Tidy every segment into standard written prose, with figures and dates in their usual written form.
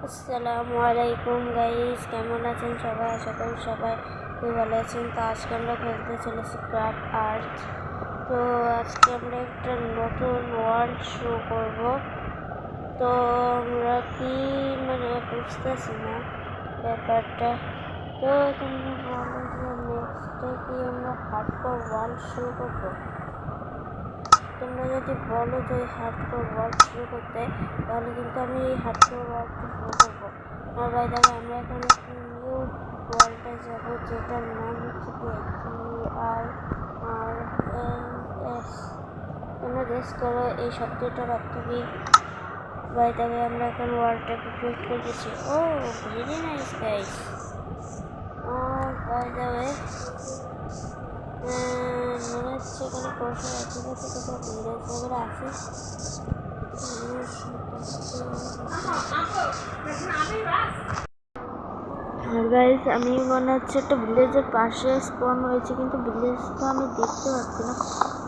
আসসালামু আলাইকুম গাইস, কেমন আছেন সবাই? আশা করি সবাই খুব ভালো আছেন। তো আজকে আমরা খেলতে চলেছি ক্রাফট আর্থ। তো আজকে আমরা একটা নতুন ওয়ার্ল্ড শো করব। তো আমরা কি বুঝতেছি না ব্যাপারটা। তো তোমরা বলো যে নেক্সটে কি আমরা হার্ডকোর ওয়ার্ল্ড শো করবো? তোমরা যদি বলো যে হার্ডকোর ওয়ার্ল্ড শুরু করতে, তাহলে কিন্তু আমি এই হার্ডকোর ওয়ার্ল্ডটা শুরু করবো। আর বাই দ্য ওয়ে, আমরা এখন একটা নিউ ওয়ার্ল্ডে যাবো, যেটার নাম হচ্ছে GIRLS। তোমরা গেস করো এই শব্দটার অর্থ কি? বাই দ্য ওয়ে, আমরা এখন ওয়ার্ল্ডটাকে ক্রিয়েট করে দিচ্ছি। Oh very nice guys. By the way, মনে হচ্ছে এখানে প্রশ্ন আছে, কোথাও ভিলেজ বগেরা আছে। আর গাইস, আমি মনে হচ্ছে একটা ভিলেজের পাশে স্পন হয়েছে, কিন্তু ভিলেজটা আমি দেখতে পাচ্ছি না।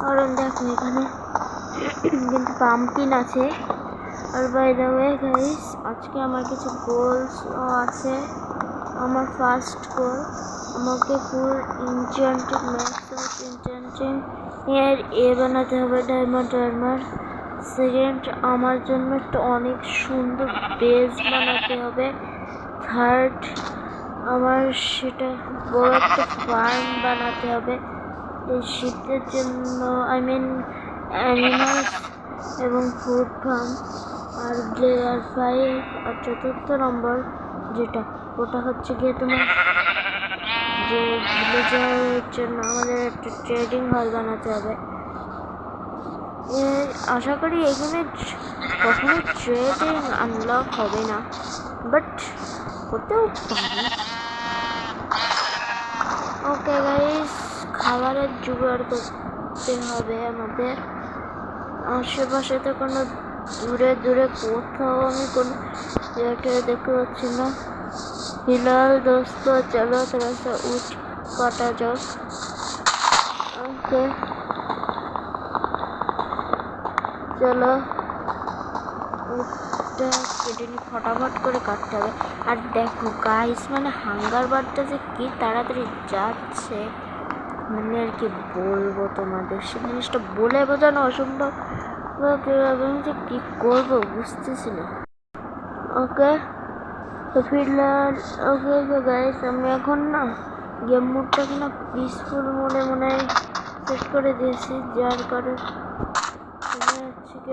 কারণ দেখো এখানে কিন্তু পাম্পকিন আছে। আর বাই দ্য ওয়ে গাইস, আজকে আমার কিছু গোলসও আছে। আমার ফার্স্ট গোল, আমাকে ফুল ইনচান্টেড ম্যাক্স ইনচান্টিং এর বানাতে হবে, ডায়মন্ড আর্মার। সেকেন্ড, আমার জন্য একটা অনেক সুন্দর বেস বানাতে হবে। থার্ড, আমার সেটা বড় একটা ফার্ম বানাতে হবে এই শীতের জন্য, অ্যানিমালস এবং ফুড ফার্ম। আর লেয়ার 5 আর চতুর্থ নম্বর যেটা, ওটা হচ্ছে গিয়ে তোমার যে ভিলেজারের জন্য আমাদের একটা ট্রেডিং হল বানাতে হবে। আশা করি এখানে কখনো ট্রেডিং আনলক হবে না, বাট হতেও পারে। ওকে গাইস, খাবারের জোগাড় করতে হবে আমাদের। আশেপাশে তো কোনো দূরে দূরে কোথাও আমি কোনো জায়গাটা দেখতে পাচ্ছি না। फिलहाल दोस्तों चलो थोड़ा सा उठ काटा जाओ। ओके चलो উঠটা কেটে নি, ফটাফট করে কাটতে হবে। আর দেখো গাইস, হাঙ্গার বারটা যে কি তাড়াতাড়ি যাচ্ছে, আর কি বলবো তোমাদের, সে জিনিসটা বলে বোঝানো অসম্ভব। আমি যে কি করবো বুঝতেছি না। ওকে তো ফিলহাল ওকে তো গাইস, আমি এখন না গেম মোডটাকে না পিসফুল মোডে মনে হয় সেট করে দিয়েছি, যার কারণে হচ্ছে কি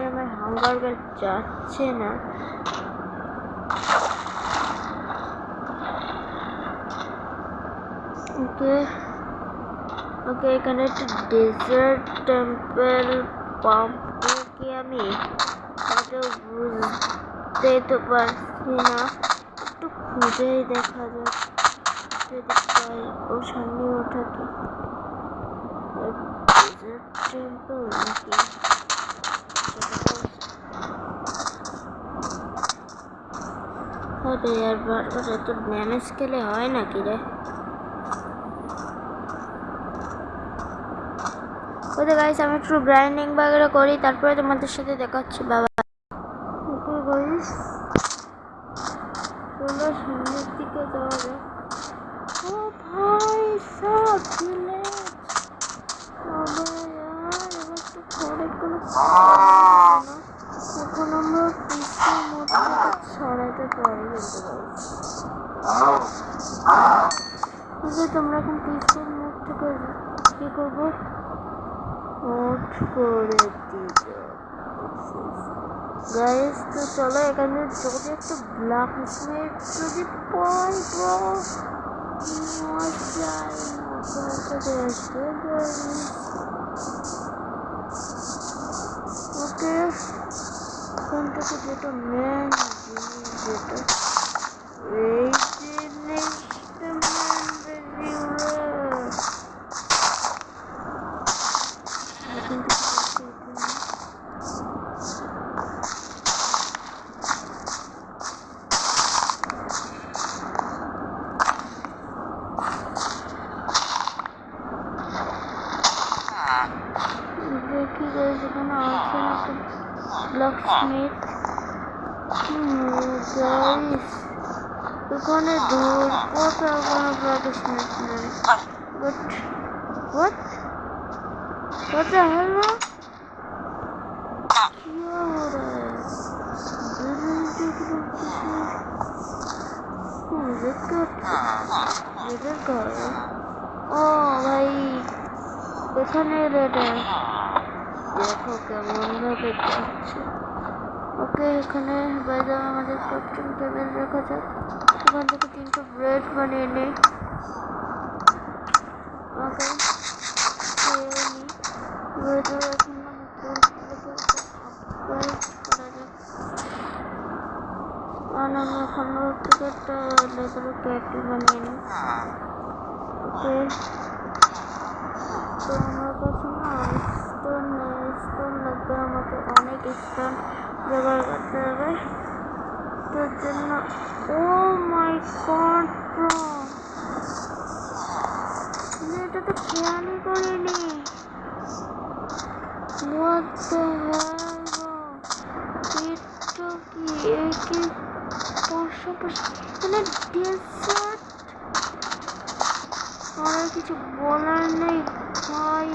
আমার হাঙ্গার বেল যাচ্ছে না। ওকে ওকে, এখানে একটা ডেজার্ট টেম্পল পাম্প কি আমি বুঝতে তো পারছি না, একটু খুঁজেই দেখা যাক যদি পাই। ও সামনে ওঠা কি ডেজার্ট টেম্পল নাকি? আরে আর বারবার এত ড্যামেজ খেলে হয় নাকি রে? ওকে গাইস, আমি একটু গ্রাইন্ডিং বাগেরা করি, তারপরে তোমাদের সাথে দেখা হচ্ছে। বাবা ওকে গাইস, চলো সামনের দিকে যাওয়া যাক। ও ভাই সব ভিলেজ, এবার তো অনেকগুলো এখন আমরা পিসের মধ্যে ছড়াতে পারি। কিন্তু তোমরা এখন পিসের মুখ থেকে কি করবো, নোট করে দিতে গাইস। তো চলো এখানে যদি একটা ব্ল্যাক স্মিথ যদি পাই ওকে, এখান থেকে যেটা মেন জিনিস, যেটা এই জিনিসটা দেখি গাইস, এখানে আছে একটা ব্ল্যাকস্মিথ। গাইস এখানে দূর কোথাও কোনো প্রফেশনাল নেই but what the hell bro? क्या हो रहा है मुझे क्या ও ভাই এখানে রেডা দেখো কেমন ভাবে যাচ্ছে ওকে এখানে বাইরে আমাদের ক্রাফটিং টেবিল রাখা যাক এখান থেকে 3টা ব্রেড বানিয়ে নেই ওকে এখন আমি এখানে থেকে একটা লেজার ক্যারেক্টার বানিয়ে নিই ওকে তো আমার কাছে না স্টোন লাগবে আমাকে অনেক স্টোন জোগাড় করতে হবে তোর জন্য ও মাই গড ব্রো এটা তো খেয়ালই করিনি what the hell bro এটা কি মানে ডেজার্ট আর কিছু বলার নেই ভাই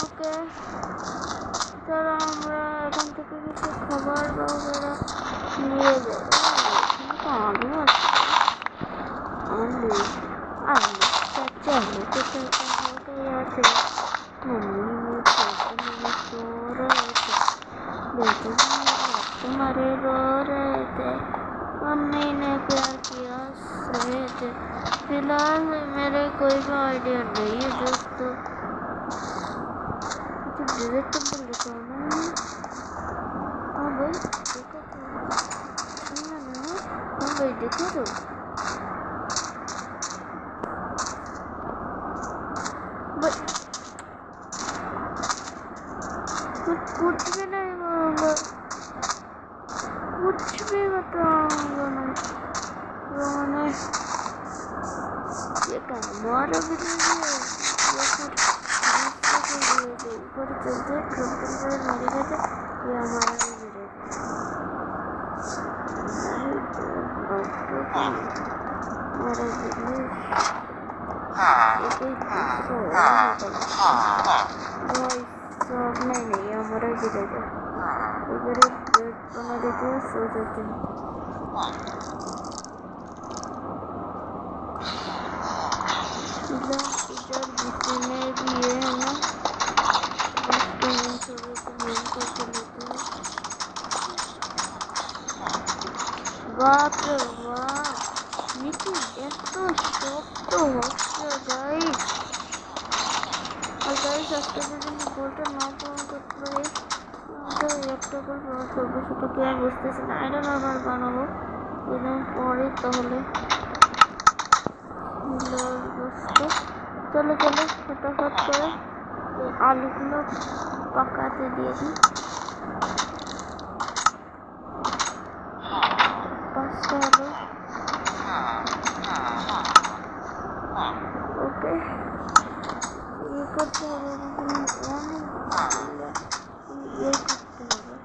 ওকে চলো আমরা এখান থেকে কিছু খাবার বাবুরা নিয়ে যাবো আলু আছে আলু চলো কোথায় আছে तुम्हारे रो रहे थे मम्मी ने प्यार किया रहे थे फिलहाल मेरे कोई भी आइडिया नहीं है दोस्तों कुछ डिजिटेबल लिखा ना हाँ भाई देखो तो सुनना ना हाँ भाई देखो तो कुछ भी नहीं बोलूँगा कुछ भी बताऊँगा नहीं मैंने ये क्या हमारा भी नहीं है या फिर ऊपर चलते कंप्यूटर मारे गए थे ये हमारा भी हमारा नहीं हमारा गिरेगा इधर एक बेड बना देते हैं सो जाते हैं इधर जितने भी ये है ना उसको हम थोड़े को मेन करके लेते हैं बाप रे वाह निकी এত শক্ত হচ্ছে গাইস আর গাইস আজকে যদি আমি গোলটা না পূরণ করতে পারি তো একটা গোল পূরণ করবো সেটা কি আমি বুঝতেছি না এটা না আবার বানাবো ওইদিন পরে তাহলে চলো ফটাফট করে এই আলুগুলো পাকাতে দিয়ে দিই 5টা আলু ওকে ये करते হবে অনেক ये করতে হবে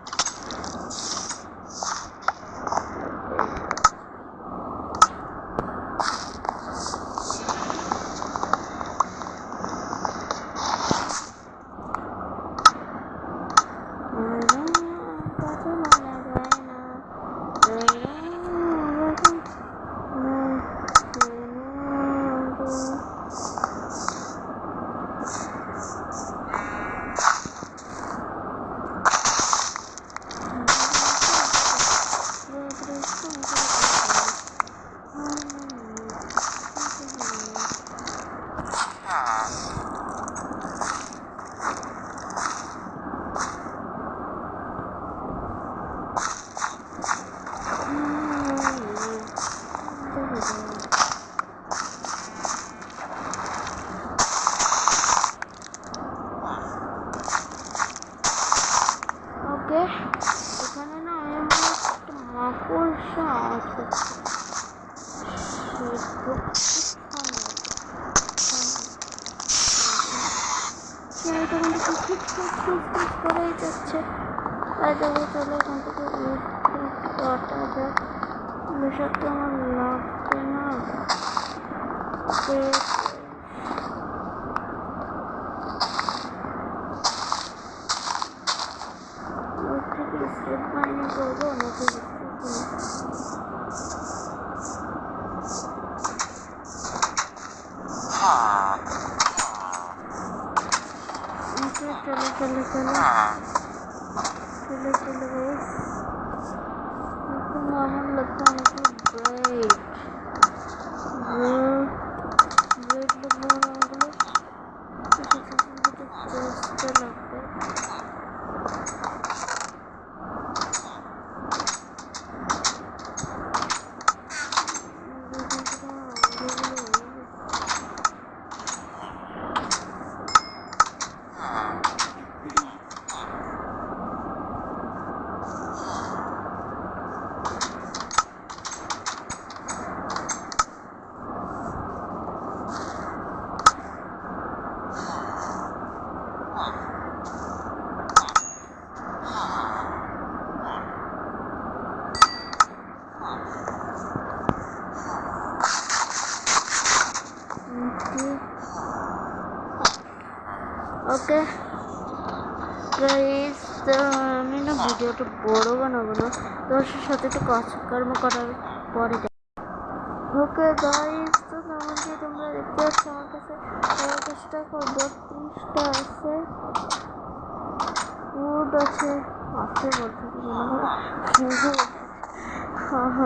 ছেলেটা কিন্তু খিচ করেই যাচ্ছে। তাই দেখো চলো এখান থেকে কটা যাক, বিষয় তো আমার লাগবে না। স্টেপ মাইনে করবো নাকি চলো চলো চলো চলো চলো গাইস, আমার লাগবে অনেক ব্রাইট ব্রাইট লাগবে অনেকগুলো, চেষ্টা লাগবে। ওকে গাইস, তো আমি না ভিডিওটা বড় বানাবো না, তোমার সাথে একটু কাজকর্ম করার পরে। ওকে গাইস, তো যেমন কি তোমরা দেখতে পাচ্ছ আমার কাছে 32টা আছে, উড আছে বলতে কি মনে হয়,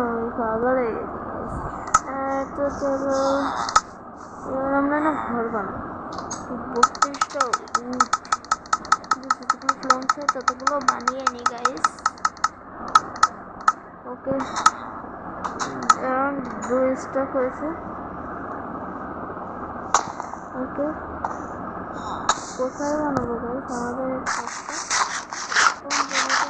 আমি পাগল হয়ে গেছি। তো চলো এবার আমরা না ঘর বানাবো। 32টা উড যতগুলো ফ্লোন্স হয় ততগুলো বানিয়ে নিই গাইস। ওকে অ্যারাউন্ড 2 স্টক হয়েছে। ওকে কোথায় বানাবো গাইস আমাদের কোন জায়গাটা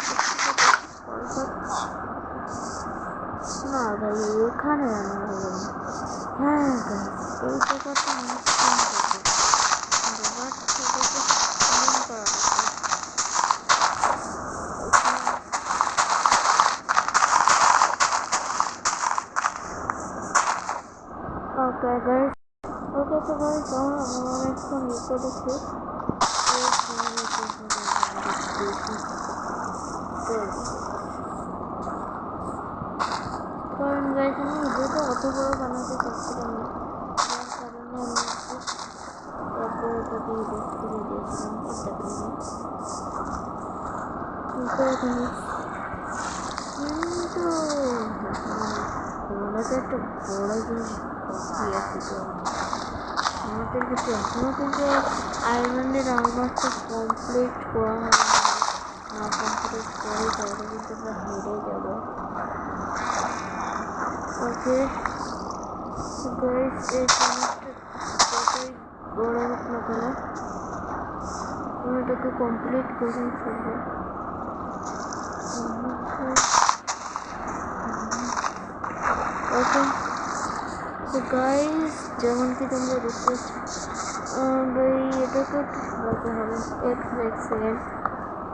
না ভাই, এখানে বানাবো। হ্যাঁ গাইস, এই জায়গাটা অনেক ওকে গাইস, ওকে তো গাইস আমার অনেকক্ষণ করেছে। কারণ গাইস আমি ভিডিওটা অত বড় বানাতে চাচ্ছিলাম না, যার কারণে আমি তারপরে ওটাকে রেস্ট করে দিয়েছিলাম। কিন্তু ওনাকে একটা বড় জিনিস বাকি আছে, তো আমাদের কাছে এখনও কিন্তু আয়রনের আর্মারটা কমপ্লিট করা হয় না, কমপ্লিট করি তাহলে কিন্তু আমরা হেরে যাবো। ওকে গাইস, এই জিনিসটা যতই বড় হোক না কেন আমরা এটাকে কমপ্লিট করেই ফেলবো। ওকে তো গাইস, যেমন কি তোমরা দেখতে ভাই এটাকে একটু সরাতে হবে, এক সেকেন্ড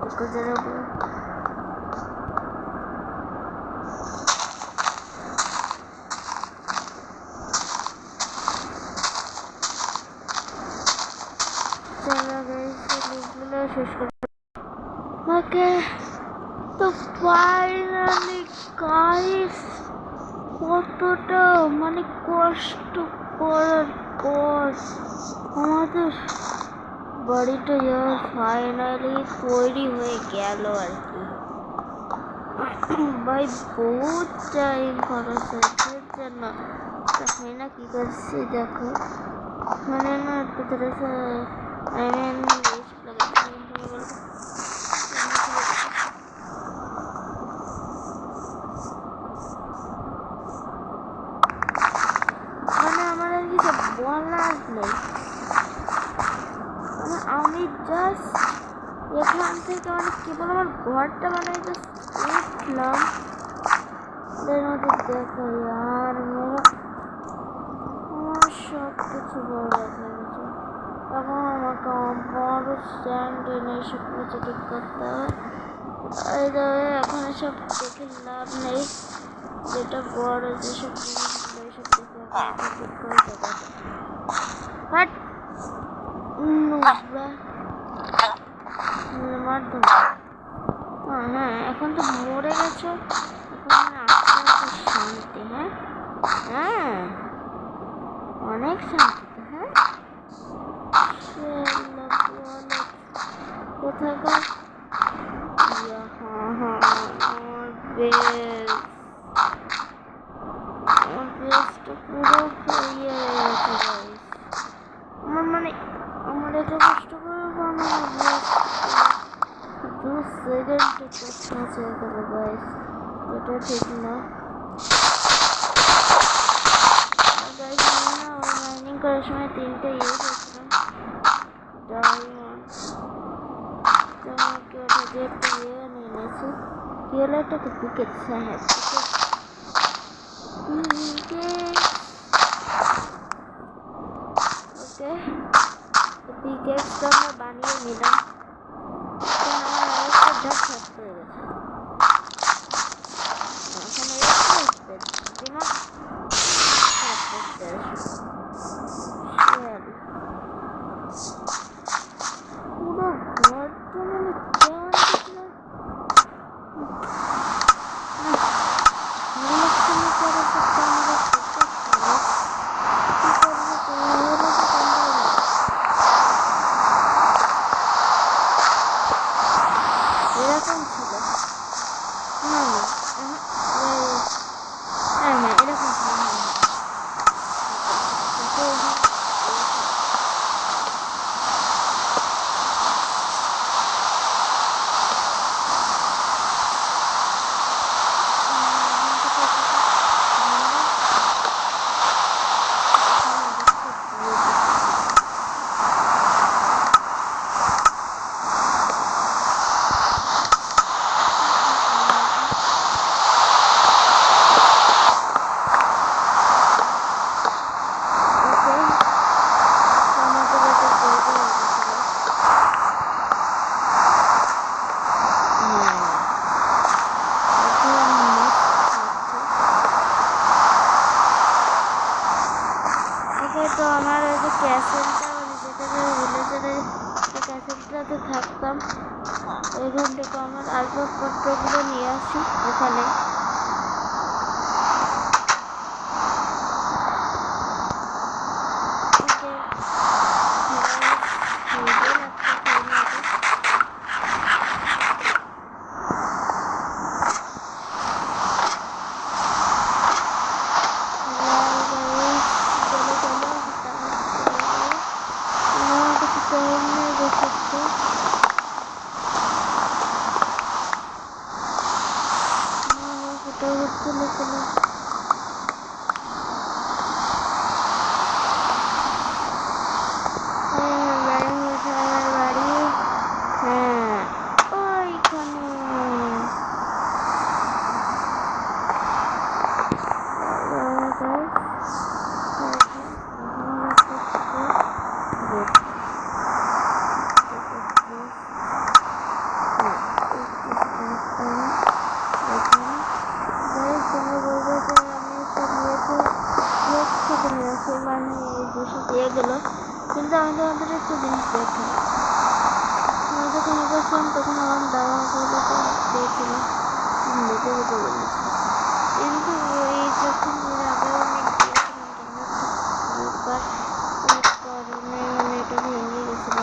ওকে জানাবো। চলো গাইস, লিঙ্কগুলো শেষ করে ওকে। তো ফাইনালি গাইস, কতটা মানে কষ্ট করার পর আমাদের বাড়িটা ফাইনালি তৈরি হয়ে গেল আর কি। ভাই বহুত টাইম খরচ হয়েছে জন্য, তাই না কি করছি দেখো, মানে না একটু ধরে মানে আমার আর কিছু বলার নেই, মানে আমি জাস্ট এখান থেকে মানে কেবল আমার ঘরটা বানাই জাস্ট উঠলাম, দেখো আর আমার সব কিছু বরবাদ হয়ে গেছে। এখন আমাকে আমাকে বড় স্ট্যান্ড এনে এসব কিছু ঠিক করতে হবে। এই তবে এখন এসব দেখে লাভ নেই, যেটা বড় যেসব জিনিসগুলো এসব দেখে এখন ঠিক করে দেবো। বাট মাধ্যম হ্যাঁ, এখন তো মরে গেছো, এখন আস্তে শান্তি। হ্যাঁ হ্যাঁ, অনেক শান্তি তো। হ্যাঁ, কোথাকার আমার বেসটা পুরো ইয়ে হয়ে গেছে। আমার মানে আমার এত কষ্ট করে বানানো 2 সেকেন্ডে কষ্ট আছে এখানে গাইস, এটা ঠিক না গাইস। আমি না মাইনিং করার সময় 3টে ইয়ে করছিলাম ডায়মন্ড, তো আমাকে ওটা দিয়ে একটা ইয়ে নিয়ে নিয়েছি। কি হলো, একটা তো পিকেট। হ্যাঁ ওকে, পিকেটটা আমরা বানিয়ে নিলাম। আমার আরেকটা ঝাপ নষ্ট হয়ে গেছে। পুরো ঘরটা মানে কেমন দেখলাম, ভালো লাগছে না। পরে সবটা আমাদের এরকম ছিল না। হ্যাঁ হ্যাঁ, এরকম ছিল। তো আমার ওই যে ক্যাসেলটা, মানে যেটা ভিলেজারের যে ক্যাসেলটাতে থাকতাম, ওইখান থেকে আমার আসবাবপত্রগুলো নিয়ে আসি ওখানে। কিন্তু আমি তোমাদের একটা জিনিস দেখি, আমি যখন এগেছিলাম তখন আমার দাদা দিয়েছিলাম দেখে দেখে বলেছি, কিন্তু এই যখন আগেও আমি কারণে মানে এটা ভেঙে গেছিল।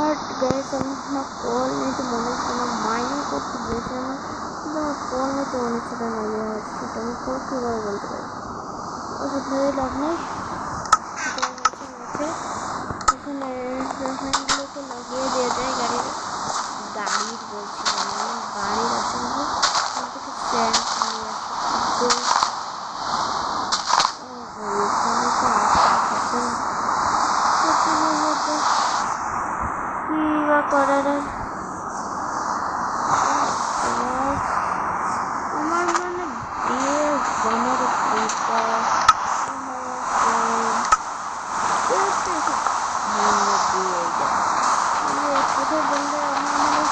আর গ্যাস আমার কল নিতে মনে হচ্ছে না, মাইনিং করতে গিয়েছিলাম কিন্তু আমার কল নিতে মনে হচ্ছে না, সেটা আমি কীভাবে বলতে পারি, ওষুধ ধরে লাভ নেই। এখানে রাসায়নিকগুলোকে লাগিয়ে দিয়ে যায় গাড়ির বলছি গাড়ির আছে থেকে স্ট্যান্ড নিয়ে কি বা করার। আমার মানে বিয়ে আমার আছে বললে আমার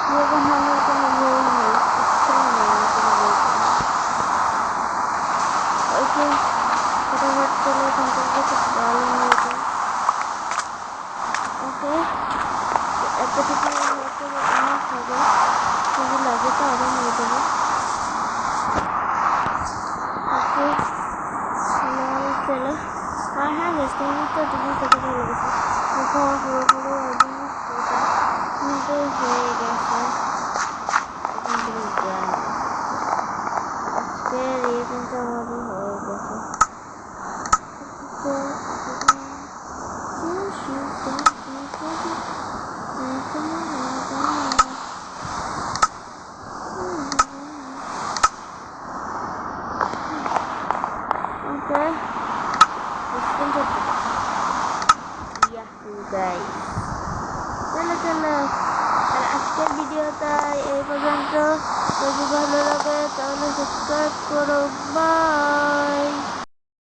যেরকম ভালো কোনো বই নেই, ইচ্ছা নেই কোনো বই পড়ার। ওইকে ফটাফট চলে এখান থেকে খুব ভালো হয়ে যায়। ওকে, এতটুকু হয়তো অনেক হবে, শুধু লাগে তো আরও হয়ে যাবে। ওকে চলো। আর হ্যাঁ বেশ, তুমি তো তুমি কত ভালো লেগেছে দেখো, আমার পুরোপুরি অলমোস্ট ওটা কিন্তু হয়ে গেছে। এখন তুমি জানো আজকের ইয়ে কিন্তু আমাদের হয়ে গেছে। ওকে গাইস, চলো চলো। আর আজকের ভিডিওটা এই পর্যন্ত। যদি ভালো লাগে তাহলে সাবস্ক্রাইব করো। বাই।